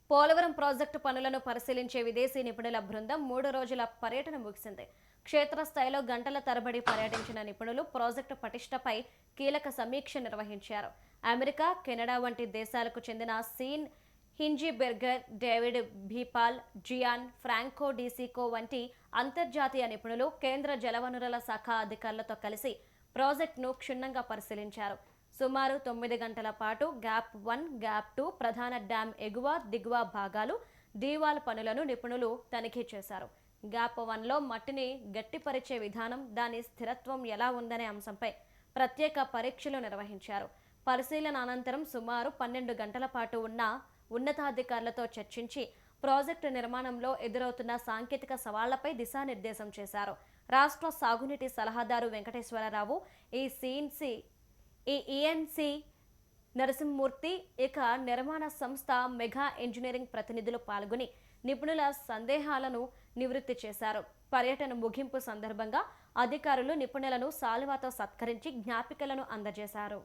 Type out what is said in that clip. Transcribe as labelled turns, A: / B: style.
A: Polavaram project పనులను పరిశీలించే విదేశీ నిపుణుల బృందం 3 రోజుల పర్యటన ముగిసింది. క్షేత్రస్థాయిలో గంటల తరబడి పర్యటించిన నిపుణులు ప్రాజెక్టు పటిష్టపై కీలక సమీక్ష నిర్వహించారు. అమెరికా, కెనడా వంటి దేశాలకు చెందిన సీన్ హింజీబెర్గర్, డేవిడ్ భీపాల్, జియాన్ ఫ్రాంకో డీసీకో వంటి అంతర్జాతీయ నిపుణులు కేంద్ర జలవనరుల శాఖ అధికారులతో కలిసి ప్రాజెక్టును క్షుణ్ణంగా పరిశీలించారు. సుమారు 9 గంటల పాటు గ్యాప్ 1, గ్యాప్ 2 ప్రధాన డ్యాం ఎగువ, దిగువ భాగాలు, దీవాల్ పనులను నిపుణులు తనిఖీ చేశారు. గ్యాప్ 1లో మట్టిని గట్టిపరిచే విధానం, దాని స్థిరత్వం ఎలా ఉందనే అంశంపై ప్రత్యేక పరీక్షలు నిర్వహించారు. పరిశీలన అనంతరం సుమారు 12 గంటల పాటు ఉన్నతాధికారులతో చర్చించి ప్రాజెక్టు నిర్మాణంలో ఎదురవుతున్న సాంకేతిక సవాళ్లపై దిశానిర్దేశం చేశారు. రాష్ట్ర సాగునీటి సలహాదారు వెంకటేశ్వరరావు, ఈఎన్సీ నరసింహమూర్తి, ఇక నిర్మాణ సంస్థ మెగా ఇంజనీరింగ్ ప్రతినిధులు పాల్గొని నిపుణుల సందేహాలను నివృత్తి చేశారు. పర్యటన ముగింపు సందర్భంగా అధికారులు నిపుణులను శాలువాతో సత్కరించి జ్ఞాపికలను అందజేశారు.